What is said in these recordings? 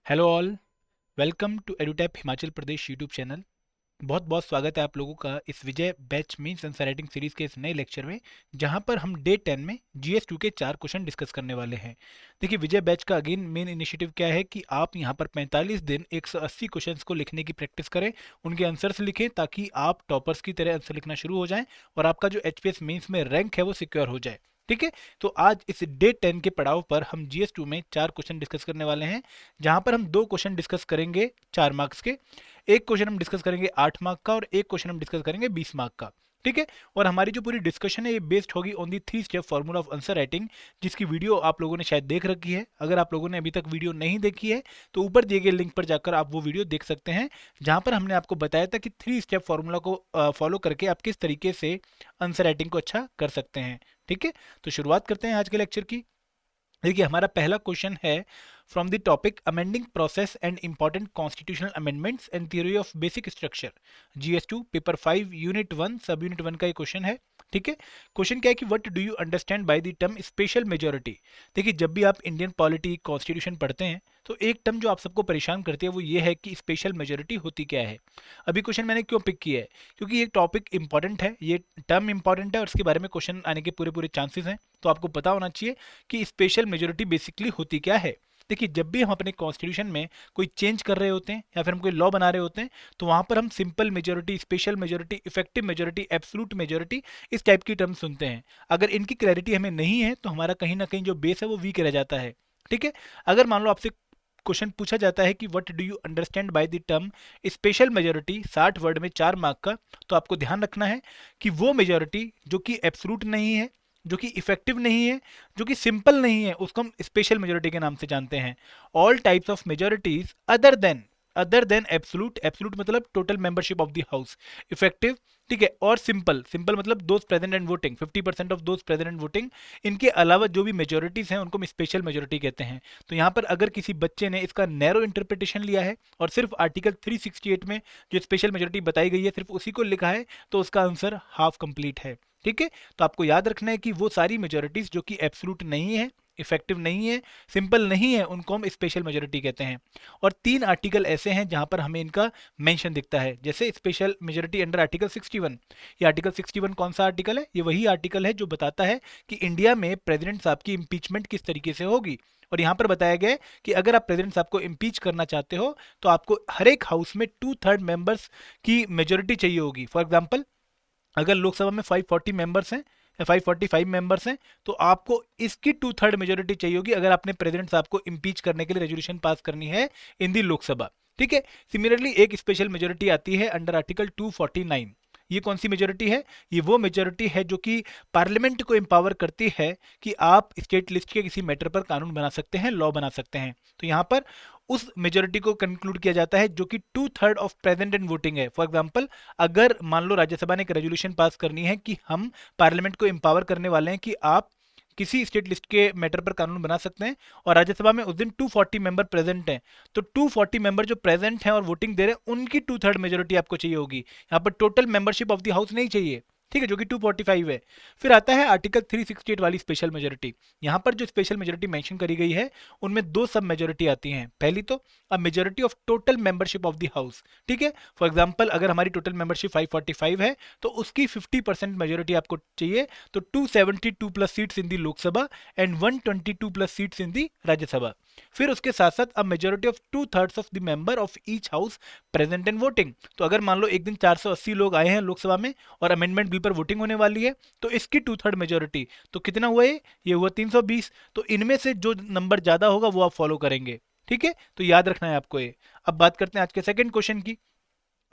Hello all, welcome to Edutap Himachal Pradesh YouTube channel. बहुत बहुत स्वागत है आप लोगों का इस Vijay batch means answer writing series के इस नए लेक्चर में, जहां पर हम डे 10 में GS2 के 4 क्वेश्चन डिस्कस करने वाले हैं। देखिए, विजय बैच का अगेन मेन इनिशिएटिव क्या है कि आप यहां पर 45 दिन 180 क्वेश्चंस को लिखने की प्रैक्टिस करें, उनके आंसर्स लिखें ताकि आप टॉपर्स की तरह आंसर लिखना शुरू हो जाएं और आपका जो HPS मेंस में रैंक है वो सिक्योर हो जाए। ठीक है, तो आज इस डे 10 के पड़ाव पर हम GS2 में 4 क्वेश्चन डिस्कस करने वाले हैं, जहां पर हम 2 क्वेश्चन डिस्कस करेंगे 4 मार्क्स के, एक क्वेश्चन हम डिस्कस करेंगे 8 मार्क का और एक क्वेश्चन हम डिस्कस करेंगे 20 मार्क का। ठीक है, और हमारी जो पूरी डिस्कशन है ये बेस्ड होगी on the 3 step formula of answer writing, जिसकी वीडियो आप लोगों ने शायद देख रखी है। अगर आप लोगों ने अभी तक वीडियो नहीं देखी है तो ऊपर दिए गए लिंक पर जाकर आप वो वीडियो देख सकते हैं, जहां पर हमने आपको बताया था कि 3 स्टेप फॉर्मूला को फॉलो करके आप किस तरीके से आंसर राइटिंग को अच्छा कर सकते हैं। ठीक है, तो शुरुआत करते हैं आज के लेक्चर की। देखिए, हमारा पहला क्वेश्चन है from the topic amending process and important constitutional amendments and theory of basic structure, GS2 paper 5 unit 1 सब यूनिट 1 का ये क्वेश्चन है। ठीक है, क्वेश्चन क्या है कि what do you understand by the term special majority. देखिए, जब भी आप इंडियन पॉलिटी कॉन्स्टिट्यूशन पढ़ते हैं तो एक टर्म जो आप सबको परेशान करती है वो ये है कि स्पेशल मेजोरिटी होती क्या है। अभी क्वेश्चन मैंने क्यों पिक किया है, क्योंकि ये टॉपिक इंपॉर्टेंट है, ये टर्म इंपॉर्टेंट है और इसके बारे में क्वेश्चन आने के पूरे पूरे चांसेस हैं, तो आपको पता होना चाहिए कि स्पेशल मेजोरिटी बेसिकली होती क्या है। देखिए, जब भी हम अपने कॉन्स्टिट्यूशन में कोई चेंज कर रहे होते हैं या फिर हम कोई लॉ बना रहे होते हैं तो वहां पर हम simple majority, special majority, effective majority, absolute majority, इस टाइप की टर्म सुनते हैं। अगर इनकी क्लैरिटी हमें नहीं है तो हमारा कहीं ना कहीं जो बेस है वो वीक रह जाता है। ठीक है, अगर मान लो आपसे क्वेश्चन पूछा जाता है कि what do you understand by the term special majority 60 word में 4 मार्क का, तो आपको ध्यान रखना है कि वो मेजोरिटी जो कि एब्सोल्यूट नहीं है, जो कि इफेक्टिव नहीं है, जो कि सिंपल नहीं है, उसको हम स्पेशल मेजोरिटी के नाम से जानते हैं। All types of majorities other than absolute, absolute मतलब total membership of the house, effective, ठीक है, और सिंपल, सिंपल मतलब those present and voting, 50% of those present and voting, इनके अलावा जो भी मेजोरिटीज हैं उनको हम स्पेशल मेजोरिटी कहते हैं। तो यहाँ पर अगर किसी बच्चे ने इसका नैरो इंटरप्रिटेशन लिया है और सिर्फ आर्टिकल 368 में जो स्पेशल मेजोरिटी बताई गई है सिर्फ उसी को लिखा है, तो उसका आंसर हाफ कंप्लीट है। ठीक है, तो आपको याद रखना है कि वो सारी मेजोरिटीज जो कि एब्सोल्यूट नहीं है, इफेक्टिव नहीं है, सिंपल नहीं है, उनको हम स्पेशल मेजोरिटी कहते हैं। और 3 आर्टिकल ऐसे हैं जहां पर हमें इनका मेंशन दिखता है, जैसे स्पेशल मेजोरिटी अंडर आर्टिकल 61। ये आर्टिकल 61 कौन सा आर्टिकल है? ये वही आर्टिकल है जो बताता है कि इंडिया में प्रेसिडेंट साहब की इंपीचमेंट किस तरीके से होगी। और यहाँ पर बताया गया है कि अगर आप प्रेसिडेंट साहब को इम्पीच करना चाहते हो तो आपको हर एक हाउस में 2/3 मेंबर्स की मेजोरिटी चाहिए होगी। फॉर एग्जाम्पल, अगर लोकसभा में 540 मेंबर्स हैं या 545 मेंबर्स हैं तो आपको इसकी 2/3 मेजोरिटी चाहिए होगी अगर आपने प्रेसिडेंट साहब को इम्पीच करने के लिए रेजोल्यूशन पास करनी है इन दी लोकसभा। ठीक है, सिमिलरली एक स्पेशल मेजोरिटी आती है अंडर आर्टिकल 249। ये कौन सी मेजोरिटी है? ये वो मेजोरिटी है जो कि पार्लियामेंट को एम्पावर करती है कि आप स्टेट लिस्ट के किसी मैटर पर कानून बना सकते हैं, लॉ बना सकते हैं। तो यहाँ पर उस मेजोरिटी को कंक्लूड किया जाता है जो कि 2/3 ऑफ प्रेजेंट एंड वोटिंग है। फॉर एग्जांपल, अगर मान लो राज्यसभा ने एक रेजोल्यूशन पास करनी है कि हम पार्लियामेंट को एम्पावर करने वाले हैं कि आप किसी स्टेट लिस्ट के मैटर पर कानून बना सकते हैं, और राज्यसभा में उस दिन 240 मेंबर प्रेजेंट हैं, तो 240 मेंबर जो प्रेजेंट हैं और वोटिंग दे रहे हैं उनकी 2/3 मेजोरिटी आपको चाहिए होगी। यहाँ पर total membership of the house नहीं चाहिए, ठीक है, जो कि 245 है। फिर आता है आर्टिकल 368 वाली स्पेशल मेजोरिटी। यहाँ पर जो स्पेशल मेजोरिटी मेंशन करी गई है उनमें 2 सब मेजोरिटी आती हैं। पहली तो अ majority of total membership of the house. ठीक है, फॉर एग्जांपल अगर हमारी टोटल मेंबरशिप 545 है तो उसकी 50% मेजोरिटी आपको चाहिए, तो 272 plus seats in the Lok Sabha and 122 plus seats in the Rajya Sabha. फिर उसके साथ साथ a majority of 2/3 of the member of each house present and voting. तो अगर मान लो एक दिन 480 लोग आए हैं लोकसभा में और अमेंडमेंट बिल पर वोटिंग होने वाली है, तो इसकी 2/3 मेजोरिटी, तो कितना हुआ ये हुआ 320। तो इनमें से जो नंबर ज्यादा होगा वो आप फॉलो करेंगे। ठीक है, तो याद रखना है आपको ये। अब बात करते हैं आज के सेकंड क्वेश्चन की।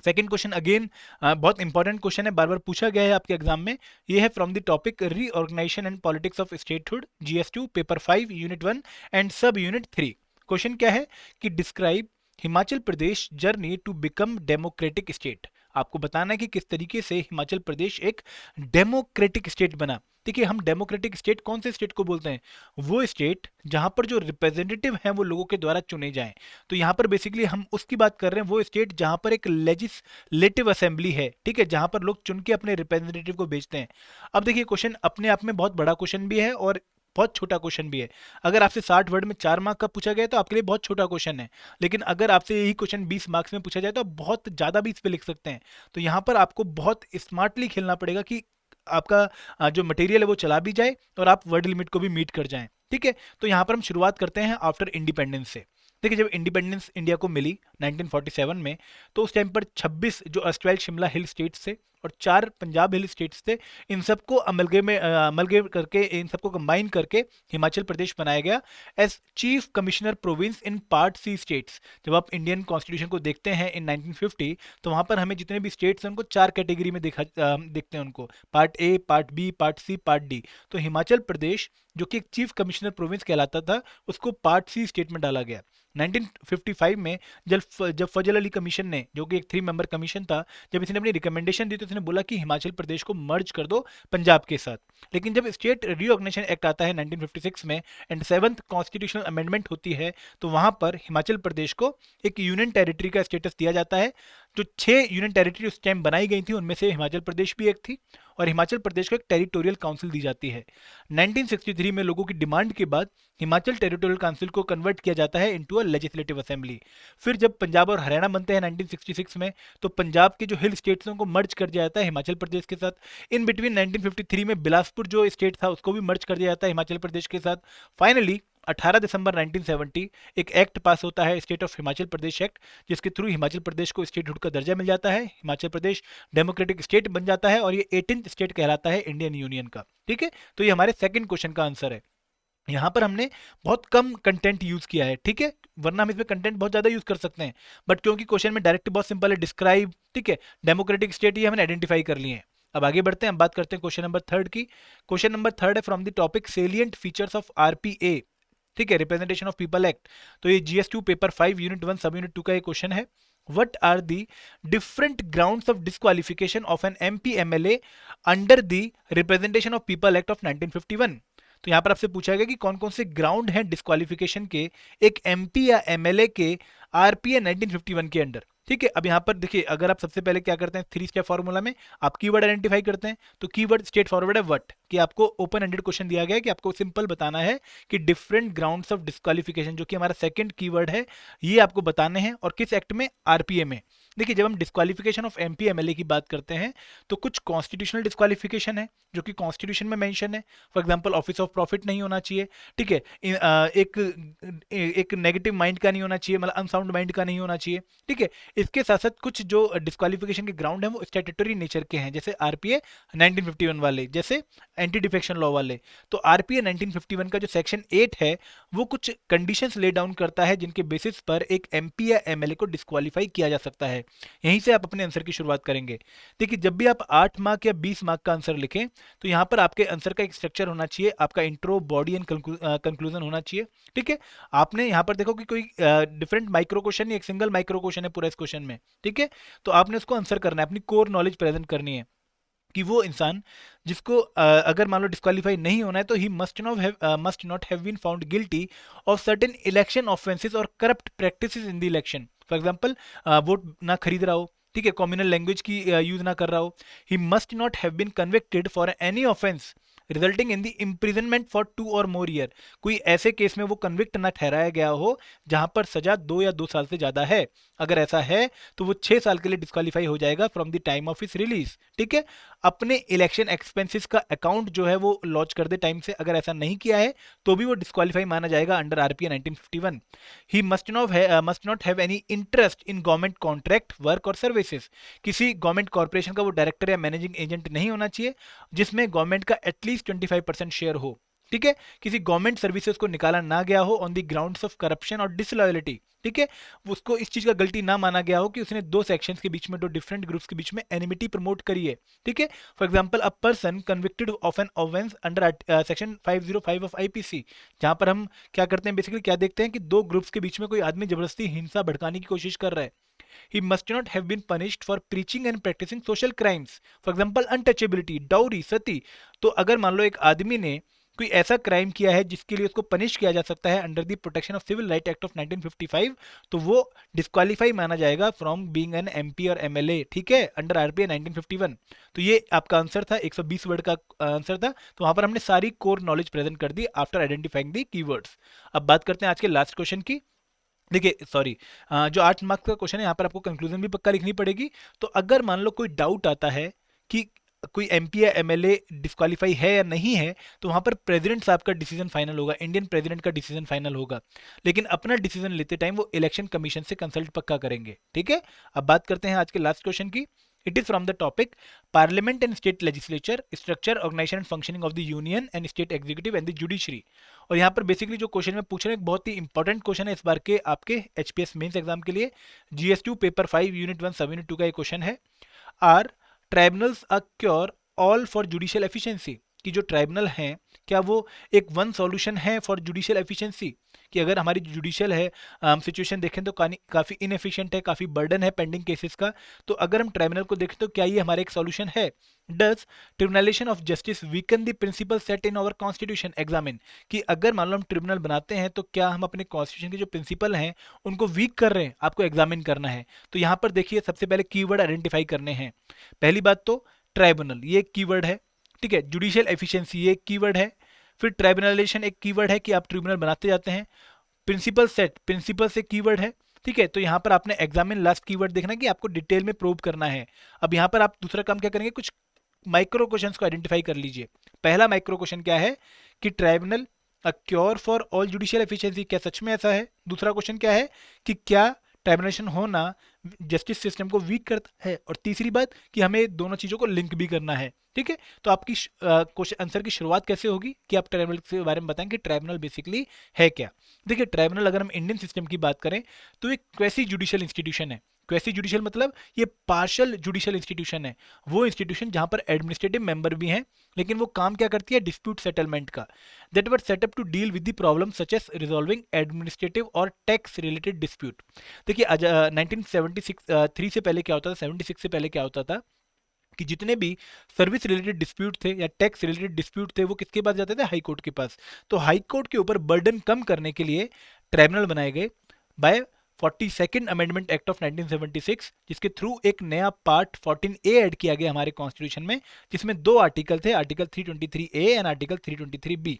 सेकंड क्वेश्चन अगेन बहुत इंपॉर्टेंट क्वेश्चन है, बार बार पूछा गया है आपके एग्जाम में। ये है from the topic reorganization and politics of statehood, GS2 paper 5 unit 1 and sub unit 3। Question क्या है कि describe Himachal Pradesh journey to become democratic state. आपको बताना है कि किस तरीके से हिमाचल प्रदेश एक डेमोक्रेटिक स्टेट बना। देखिए, हम डेमोक्रेटिक स्टेट कौन से स्टेट को बोलते हैं? वो स्टेट जहां पर जो रिप्रेजेंटेटिव हैं वो लोगों के द्वारा चुने जाएं। तो यहाँ पर बेसिकली हम उसकी बात कर रहे हैं, वो स्टेट जहां पर एक लेजिस्लेटिव असेंबली है, ठीक है, जहां पर लोग चुन के अपने रिप्रेजेंटेटिव को भेजते हैं। अब देखिए, क्वेश्चन अपने आप में बहुत बड़ा क्वेश्चन भी है और बहुत छोटा क्वेश्चन भी है। अगर आपसे 60 वर्ड में 4 मार्क का पूछा गया तो आपके लिए बहुत छोटा क्वेश्चन है, लेकिन अगर आपसे यही क्वेश्चन 20 मार्क्स में पूछा जाए तो आप बहुत ज़्यादा भी इस पे लिख सकते हैं। तो यहाँ पर आपको बहुत स्मार्टली खेलना पड़ेगा कि आपका जो मटेरियल है वो चला भी जाए और आप वर्ड लिमिट को भी मीट कर जाएं। ठीक है, तो यहाँ पर हम शुरुआत करते हैं आफ्टर इंडिपेंडेंस से। देखिए, जब इंडिपेंडेंस इंडिया को मिली 1947 में, तो उस टाइम पर 26 जो अस्ट्रेल शिमला हिल स्टेट्स थे और 4 पंजाब हिल स्टेट्स थे, इन सबको अमलगेम करके, इन सबको कंबाइन करके हिमाचल प्रदेश बनाया गया as chief commissioner province in part C states. जब आप इंडियन कॉन्स्टिट्यूशन को देखते हैं इन 1950, तो वहां पर हमें जितने भी स्टेट्स हैं उनको 4 कैटेगरी में देखते हैं उनको, part A, part B, part C, part D. तो हिमाचल प्रदेश जो कि एक चीफ कमिश्नर प्रोविंस कहलाता था, उसको पार्ट सी स्टेट में डाला गया। 1955 में जब फजल अली कमीशन ने, जो कि एक 3 मेंबर कमीशन था, जब इसने अपनी रिकमेंडेशन दी तो इसने बोला कि हिमाचल प्रदेश को मर्ज कर दो पंजाब के साथ। लेकिन जब स्टेट रीऑर्गेनाइजेशन एक्ट आता है 1956 में एंड 7th कॉन्स्टिट्यूशनल अमेंडमेंट होती है, तो वहां पर हिमाचल प्रदेश को एक यूनियन टेरिटरी का स्टेटस दिया जाता है। जो 6 यूनियन टेरिटरी उस टाइम बनाई गई थी उनमें से हिमाचल प्रदेश भी एक थी, और हिमाचल प्रदेश को एक टेरिटोरियल काउंसिल दी जाती है। 1963 में लोगों की डिमांड के बाद हिमाचल टेरिटोरियल काउंसिल को कन्वर्ट किया जाता है इनटू अ लेजिस्लेटिव असेंबली। फिर जब पंजाब और हरियाणा बनते हैं 1966 में, तो पंजाब के जो हिल स्टेट्स हैं उनको मर्ज कर दिया जाता है हिमाचल प्रदेश के साथ। इन बिटवीन 1953 में बिलासपुर जो स्टेट था उसको भी मर्ज कर दिया जाता है हिमाचल प्रदेश के साथ। फाइनली 18 दिसंबर 1970 एक एक्ट पास होता है, state of Himachal Pradesh act, जिसके थ्रू हिमाचल प्रदेश को स्टेटहुड का दर्जा मिल जाता है। हिमाचल प्रदेश डेमोक्रेटिक स्टेट बन जाता है और ये 18th स्टेट कहलाता है इंडियन यूनियन का। ठीक है, तो ये हमारे सेकंड क्वेश्चन का आंसर है। यहाँ पर हमने बहुत कम कंटेंट यूज किया है, ठीक है, वरना हम इसमें कंटेंट बहुत ज्यादा यूज कर सकते हैं, बट क्योंकि क्वेश्चन में डायरेक्ट बहुत सिंपल है, डिस्क्राइब, ठीक है, डेमोक्रेटिक स्टेट, ये हमने आइडेंटिफाई कर लिए हैं। अब आगे बढ़ते हैं, हम बात करते हैं क्वेश्चन नंबर थर्ड की। क्वेश्चन नंबर थर्ड है from the topic salient features of RPA, ठीक है, रिप्रेजेंटेशन ऑफ पीपल एक्ट। तो ये जीएस2 पेपर 5 यूनिट 1 सब यूनिट 2 का ये क्वेश्चन है। What are the different grounds of disqualification of an MP MLA under the Representation of People Act of 1951? तो यहाँ पर आपसे पूछा गया कि कौन कौन से ग्राउंड हैं डिस्क्वालिफिकेशन के एक एमपी या एमएलए के आरपीए 1951 के अंडर। ठीक है, अब यहाँ पर देखिए, अगर आप सबसे पहले क्या करते हैं 3 स्टेप फॉर्मूला में, आप कीवर्ड आइडेंटिफाई करते हैं। तो कीवर्ड स्ट्रेट फॉरवर्ड है व्हाट, कि आपको ओपन एंडेड क्वेश्चन दिया गया है कि आपको सिंपल बताना है कि डिफरेंट ग्राउंड्स ऑफ डिस्क्वालिफिकेशन, जो कि हमारा सेकंड कीवर्ड है, ये आपको बताने हैं, और किस एक्ट में, आरपीए में। देखिए, जब हम डिस्क्वालिफिकेशन ऑफ एमपी एमएलए की बात करते हैं तो कुछ कॉन्स्टिट्यूशनल डिस्क्वालिफिकेशन है जो कि कॉन्स्टिट्यूशन में मेंशन है। For example office of profit नहीं होना चाहिए, ठीक है, एक नेगेटिव माइंड का नहीं होना चाहिए, मतलब अनसाउंड माइंड का नहीं होना चाहिए। ठीक है, इसके साथ साथ कुछ जो डिस्क्वालिफिकेशन के ग्राउंड है वो स्टैट्यूटरी नेचर के हैं, जैसे आरपीए 1951 वाले, जैसे एंटी डिफेक्शन लॉ वाले। तो आरपीए 1951 का जो सेक्शन 8 है वो कुछ कंडीशंस ले डाउन करता है जिनके बेसिस पर एक एमपी या एमएलए को डिस्क्वालीफाई किया जा सकता है। यहीं से आप अपने आंसर की शुरुआत करेंगे। देखिए, जब भी आप 8 मार्क या 20 मार्क का आंसर लिखें तो यहाँ पर आपके आंसर का एक स्ट्रक्चर होना चाहिए, आपका इंट्रो, बॉडी एंड कंक्लूजन होना चाहिए। ठीक है, आपने यहाँ पर देखो कि कोई डिफरेंट माइक्रो क्वेश्चन नहीं, एक सिंगल माइक्रो क्वेश्चन है पूरा इस क्वेश्चन में। ठीक है, तो आपने उसको आंसर करना है, अपनी कोर नॉलेज प्रेजेंट करनी है कि वो इंसान जिसको अगर मान लो डिस्क्वालीफाई नहीं होना है तो ही must not have been found guilty of certain election offences और corrupt practices in the election. For example, vote ना खरीद रहा हो, ठीक है, कम्युनल लैंग्वेज की यूज ना कर रहा हो। He must not have been convicted for any offence resulting in the imprisonment for 2 और मोर ईयर। कोई ऐसे केस में वो कन्विक्ट ना ठहराया गया हो जहां पर सजा 2 या 2 साल से ज्यादा है। अगर ऐसा है तो वो 6 साल के लिए डिस्क्वालीफाई हो जाएगा from the time of his release. ठीक है, अपने इलेक्शन एक्सपेंसेस का अकाउंट जो है वो लॉन्च कर दे टाइम से, अगर ऐसा नहीं किया है तो भी वो डिस्क्वालीफाई माना जाएगा under RPA 1951। He must not have any interest in government contract work और सर्विसेज। किसी गवर्नमेंट कॉर्पोरेशन का वो डायरेक्टर या मैनेजिंग एजेंट नहीं होना चाहिए जिसमें गवर्नमेंट का एटलीस्ट 25% शेयर हो। ठीक है, किसी गवर्नमेंट सर्विसेज को निकाला ना गया हो on the grounds of corruption और डिसलॉयलिटी। ठीक है, उसको इस चीज का गलती ना माना गया हो कि उसने 2 सेक्शंस के बीच में, 2 डिफरेंट ग्रुप्स के बीच में एनिमिटी प्रमोट करी है। ठीक है, for example, a person convicted of an offence under section 505 of IPC, जहां पर हम क्या करते हैं, बेसिकली क्या देखते हैं कि 2 ग्रुप्स के बीच में कोई आदमी जबरदस्ती हिंसा भड़काने की कोशिश कर रहा है। He must not have been punished for preaching and practicing social crimes. For example, untouchability, dowry, सती। तो अगर मान लो एक आदमी ने कोई ऐसा क्राइम किया है जिसके लिए उसको पनिश किया जा सकता है under the protection of civil right act of 1955, तो वो डिस्क्वालीफाई माना जाएगा फ्रॉम बीइंग एन एमपी और एमएलए, ठीक है, अंडर आरपीआई 1951। तो ये आपका आंसर था, 120 वर्ड का आंसर था। तो वहां पर हमने सारी कोर नॉलेज प्रेजेंट कर दी आफ्टर आइडेंटिफाइंग दी कीवर्ड्स। अब बात करते हैं आज के लास्ट क्वेश्चन की। देखिए सॉरी, जो 8 मार्क्स का क्वेश्चन है यहाँ पर आपको कंक्लूजन भी पक्का लिखनी पड़ेगी। तो अगर मान लो कोई डाउट आता है कि कोई एमपी या एमएलए डिस्क्वालीफाई है या नहीं है, तो वहां पर प्रेसिडेंट साहब का डिसीजन फाइनल होगा, इंडियन प्रेसिडेंट का डिसीजन फाइनल होगा। लेकिन अपना डिसीजन लेते टाइम वो इलेक्शन कमीशन से कंसल्ट पक्का करेंगे, ठीक है। अब बात करते हैं आज के लास्ट क्वेश्चन की। It is from the topic parliament and state legislature structure organisation and functioning of the union and state executive and the judiciary. और यहाँ पर बेसिकली जो क्वेश्चन में पूछ रहे हैं, एक बहुत ही इंपॉर्टेंट क्वेश्चन है इस बार के आपके एचपीएस मेंस एग्जाम के लिए। जीएस2 पेपर 5 यूनिट 1 सब यूनिट 2 का ये क्वेश्चन है। Are tribunals a cure all for judicial efficiency, कि जो ट्राइब्यूनल हैं क्या वो एक वन सॉल्यूशन है फॉर जुडिशियल एफिशिएंसी, कि अगर हमारी जुडिशियल है सिचुएशन देखें तो काफ़ी इनएफिशिएंट है, काफ़ी बर्डन है पेंडिंग केसेस का, तो अगर हम ट्राइब्यूनल को देखें तो क्या ये हमारा एक सॉल्यूशन है। Does tribunalisation of justice weaken the principle set in our constitution examine, कि अगर मान लो हम ट्रिब्यूनल बनाते हैं तो क्या हम अपने कॉन्स्टिट्यूशन के जो प्रिंसिपल हैं उनको वीक कर रहे हैं, आपको एग्जामिन करना है। तो यहाँ पर देखिए सबसे पहले कीवर्ड आइडेंटिफाई करने हैं। पहली बात तो ट्राइब्यूनल ये एक कीवर्ड है, ठीक है। जुडिशियल एफिशिएंसी ये एक कीवर्ड है। फिर ट्राइब्यूनलाइजेशन एक कीवर्ड है कि आप ट्रिब्यूनल बनाते जाते हैं। प्रिंसिपल सेट, प्रिंसिपल से कीवर्ड है, ठीक है। तो यहाँ पर आपने एग्जामिन लास्ट कीवर्ड देखना है कि आपको डिटेल में प्रूव करना है। अब यहाँ पर आप दूसरा काम क्या करेंगे, कुछ माइक्रो क्वेश्चंस को आइडेंटिफाई कर लीजिए। पहला माइक्रो क्वेश्चन क्या है कि tribunal a cure for all judicial efficiency, क्या सच में ऐसा है। दूसरा क्वेश्चन क्या है कि क्या ट्राइब्यूनलेशन होना जस्टिस सिस्टम को वीक करता है। और तीसरी बात कि हमें दोनों चीजों को लिंक भी करना है, ठीक है। तो आपकी क्वेश्चन आंसर की शुरुआत कैसे होगी कि आप ट्राइब्यूनल के बारे में बताएं कि ट्राइब्यूनल बेसिकली है क्या। देखिए ट्राइब्यूनल अगर हम इंडियन सिस्टम की बात करें तो एक क्वेसी जुडिशियल इंस्टीट्यूशन है। क्वेसी जुडिशियल मतलब ये पार्शियल जुडिशियल इंस्टीट्यूशन है, वो इंस्टीट्यूशन जहां पर एडमिनिस्ट्रेटिव मेंबर भी हैं, लेकिन वो काम क्या करती है, डिस्प्यूट सेटलमेंट का। That were set up to deal with the problem such as resolving administrative और टैक्स रिलेटेड डिस्प्यूट। देखिए 1976 से पहले क्या होता था, 76 से पहले क्या होता था कि जितने भी सर्विस रिलेटेड डिस्प्यूट थे या टैक्स रिलेटेड डिस्प्यूट थे वो किसके पास जाते थे, हाई कोर्ट के पास। तो हाई कोर्ट के ऊपर बर्डन कम करने के लिए ट्राइब्यूनल बनाए गए bye 42nd amendment act of 1976, जिसके थ्रू एक नया पार्ट 14A ऐड किया गया हमारे कॉन्स्टिट्यूशन में, जिसमें 2 आर्टिकल थे, article 323A and article 323B।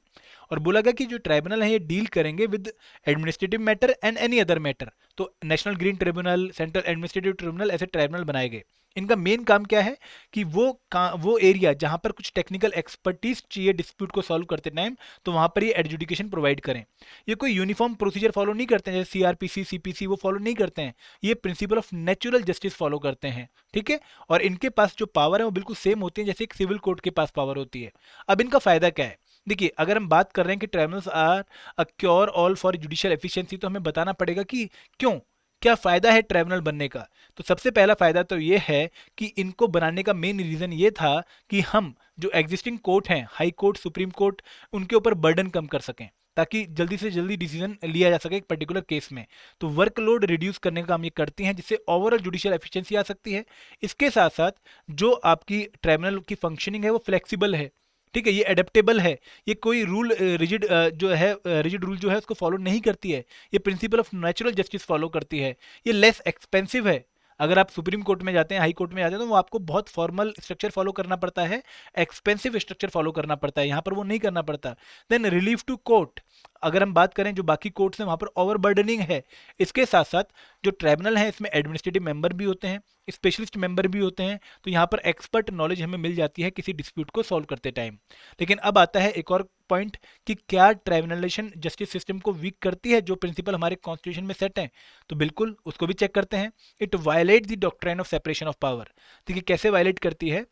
और बोला गया कि जो ट्राइब्यूनल है ये डील करेंगे with administrative matter and any other matter. तो national green tribunal, central administrative tribunal, ऐसे ट्राइब्यूनल बनाए गए। इनका मेन काम क्या है कि वो एरिया जहां पर कुछ टेक्निकल एक्सपर्टीज चाहिए डिस्प्यूट को सॉल्व करते टाइम, तो वहां पर ये एडजुडिकेशन प्रोवाइड करें। ये कोई यूनिफॉर्म प्रोसीजर फॉलो नहीं करते हैं जैसे सीआरपीसी, सीपीसी, वो फॉलो नहीं करते हैं। ये principle of natural justice follow करते हैं, ठीक है। और इनके पास जो पावर है वो बिल्कुल सेम होती है जैसे एक सिविल कोर्ट के पास पावर होती है। अब इनका फायदा क्या है, देखिए अगर हम बात कर रहे हैं कि tribunals are a cure all for judicial efficiency, तो हमें बताना पड़ेगा कि क्यों, क्या फायदा है ट्राइब्यूनल बनने का। तो सबसे पहला फायदा तो ये है कि इनको बनाने का मेन रीजन ये था कि हम जो एग्जिस्टिंग कोर्ट हैं, हाई कोर्ट, सुप्रीम कोर्ट, उनके ऊपर बर्डन कम कर सकें, ताकि जल्दी से जल्दी डिसीजन लिया जा सके एक पर्टिकुलर केस में। तो वर्कलोड रिड्यूस करने का काम ये करती हैं, जिससे ओवरऑल जुडिशियल एफिशिएंसी आ सकती है। इसके साथ साथ जो आपकी ट्राइब्यूनल की फंक्शनिंग है वो फ्लेक्सिबल है, ठीक है, ये एडेप्टेबल है। ये कोई रूल रिजिड जो है, रिजिड रूल जो है उसको फॉलो नहीं करती है। ये principle of natural justice follow करती है। ये लेस एक्सपेंसिव है। अगर आप सुप्रीम कोर्ट में जाते हैं, हाई कोर्ट में जाते हैं, तो वो आपको बहुत फॉर्मल स्ट्रक्चर फॉलो करना पड़ता है, एक्सपेंसिव स्ट्रक्चर फॉलो करना पड़ता है। यहाँ पर वो नहीं करना पड़ता। देन रिलीफ टू कोर्ट, अगर हम बात करें जो बाकी कोर्ट्स हैं वहाँ पर ओवरबर्डनिंग है। इसके साथ साथ जो ट्राइब्यूनल है इसमें एडमिनिस्ट्रेटिव मेंबर भी होते हैं, स्पेशलिस्ट मेंबर भी होते हैं, तो यहाँ पर एक्सपर्ट नॉलेज हमें मिल जाती है किसी डिस्प्यूट को सॉल्व करते टाइम। लेकिन अब आता है एक और पॉइंट कि क्या ट्राइब्यूनलाइजेशन जस्टिस सिस्टम को वीक करती है, जो प्रिंसिपल हमारे कॉन्स्टिट्यूशन में सेट हैं। तो बिल्कुल उसको भी चेक करते हैं। It violate the doctrine of separation of power. देखिए कैसे वायलेट करती है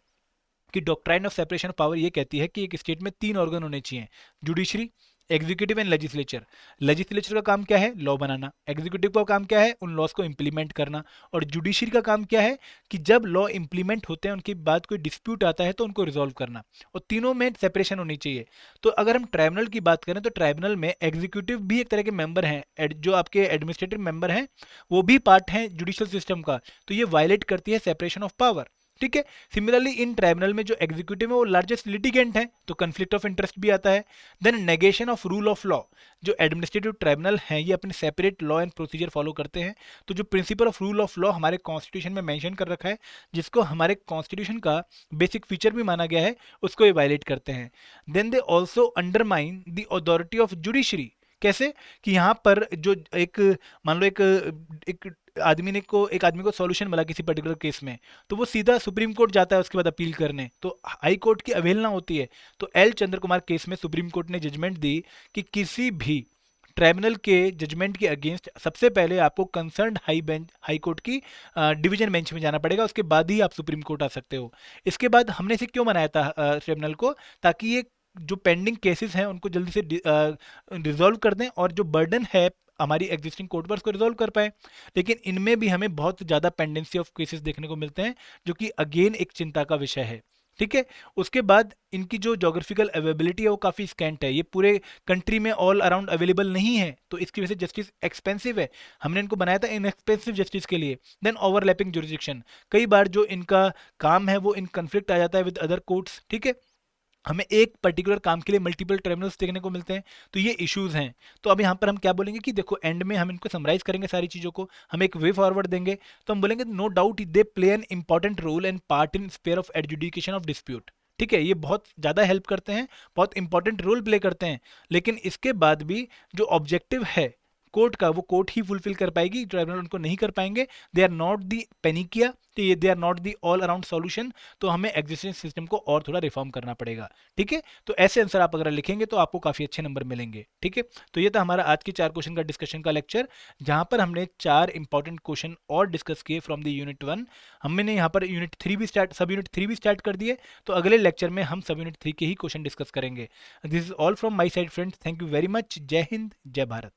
कि doctrine of separation of power ये कहती है कि एक स्टेट में 3 ऑर्गन होने चाहिए, judiciary, executive and legislature. Legislature का काम क्या है, लॉ बनाना। एग्जीक्यूटिव का काम क्या है, उन लॉस को इंप्लीमेंट करना। और जुडिशरी का काम क्या है कि जब लॉ इंप्लीमेंट होते हैं उनके बाद कोई डिस्प्यूट आता है तो उनको रिजॉल्व करना। और तीनों में सेपरेशन होनी चाहिए। तो अगर हम ट्राइब्यूनल की बात करें तो ट्राइब्यूनल में एग्जीक्यूटिव भी एक तरह के मेंबर हैं, जो आपके एडमिनिस्ट्रेटिव मेंबर हैं वो भी पार्ट हैं जुडिशियल सिस्टम का। तो ये वायलेट करती है सेपरेशन ऑफ पावर। ठीक है। सिमिलरली इन ट्राइब्यूनल में जो एग्जीक्यूटिव है वो लार्जेस्ट लिटिगेंट है, तो कन्फ्लिक्ट ऑफ इंटरेस्ट भी आता है। Then negation of rule of law, जो एडमिनिस्ट्रेटिव ट्राइब्यूनल हैं ये अपने separate law and procedure follow करते हैं, तो जो principle of rule of law हमारे कॉन्स्टिट्यूशन में मेंशन कर रखा है, जिसको हमारे कॉन्स्टिट्यूशन का बेसिक फीचर भी माना गया है, उसको ये वायलेट करते हैं। Then they also undermine the authority of judiciary. कैसे? कि यहाँ पर जो एक, मान लो एक एक आदमी को सॉल्यूशन मिला किसी पर्टिकुलर केस में, तो वो सीधा सुप्रीम कोर्ट जाता है उसके बाद अपील करने, तो हाई कोर्ट की अवहेलना होती है। तो एल चंद्र कुमार केस में सुप्रीम कोर्ट ने जजमेंट दी कि किसी भी ट्राइब्यूनल के जजमेंट के अगेंस्ट सबसे पहले आपको कंसर्न हाई कोर्ट की डिवीजन बेंच में जाना पड़ेगा, उसके बाद ही आप सुप्रीम कोर्ट आ सकते हो। इसके बाद हमने इसे क्यों बनाया था ट्राइब्यूनल को? ताकि ये जो पेंडिंग केसेस हैं उनको जल्दी से रिजॉल्व कर दें, और जो बर्डन है हमारी एग्जिस्टिंग कोर्ट पर उसको रिजॉल्व कर पाए। लेकिन इनमें भी हमें बहुत ज़्यादा पेंडेंसी ऑफ केसेस देखने को मिलते हैं, जो कि अगेन एक चिंता का विषय है। ठीक है। उसके बाद इनकी जो जोग्राफिकल अवेलेबिलिटी है वो काफ़ी स्कैंट है, ये पूरे कंट्री में ऑल अराउंड अवेलेबल नहीं है, तो इसकी वजह से जस्टिस एक्सपेंसिव है। हमने इनको बनाया था इनएक्सपेंसिव जस्टिस के लिए। देन ओवरलैपिंग जुरिडिक्शन, कई बार जो इनका काम है वो इन कन्फ्लिक्ट आ जाता है विद अदर कोर्ट्स। ठीक है। हमें एक पर्टिकुलर काम के लिए मल्टीपल ट्रिब्यूनल्स देखने को मिलते हैं, तो ये इश्यूज हैं। तो अब यहाँ पर हम क्या बोलेंगे कि देखो एंड में हम इनको समराइज करेंगे सारी चीज़ों को, हम एक वे फॉरवर्ड देंगे, तो हम बोलेंगे no doubt they play an important role and part in sphere of adjudication of dispute. ठीक है, ये बहुत ज़्यादा हेल्प करते हैं, बहुत इंपॉर्टेंट रोल प्ले करते हैं। लेकिन इसके बाद भी जो ऑब्जेक्टिव है कोर्ट का, वो कोर्ट ही फुलफिल कर पाएगी, ट्राइब्यूनल उनको नहीं कर पाएंगे। दे आर नॉट दी पेनिकिया, तो ये they are not the all around solution, तो हमें एग्जिस्टिंग सिस्टम को और थोड़ा रिफॉर्म करना पड़ेगा। ठीक है, तो ऐसे आंसर आप अगर लिखेंगे तो आपको काफ़ी अच्छे नंबर मिलेंगे। ठीक है, तो ये था हमारा आज के 4 क्वेश्चन का डिस्कशन का लेक्चर, जहां पर हमने 4 इंपॉर्टेंट क्वेश्चन और डिस्कस किए फ्रॉम द यूनिट 1। हमने यहाँ पर यूनिट 3 भी स्टार्ट, सब यूनिट 3 भी स्टार्ट कर दिए, तो अगले लेक्चर में हम सब यूनिट 3 के ही क्वेश्चन डिस्कस करेंगे। This is all from my side friends, thank you very much. जय हिंद, जय भारत।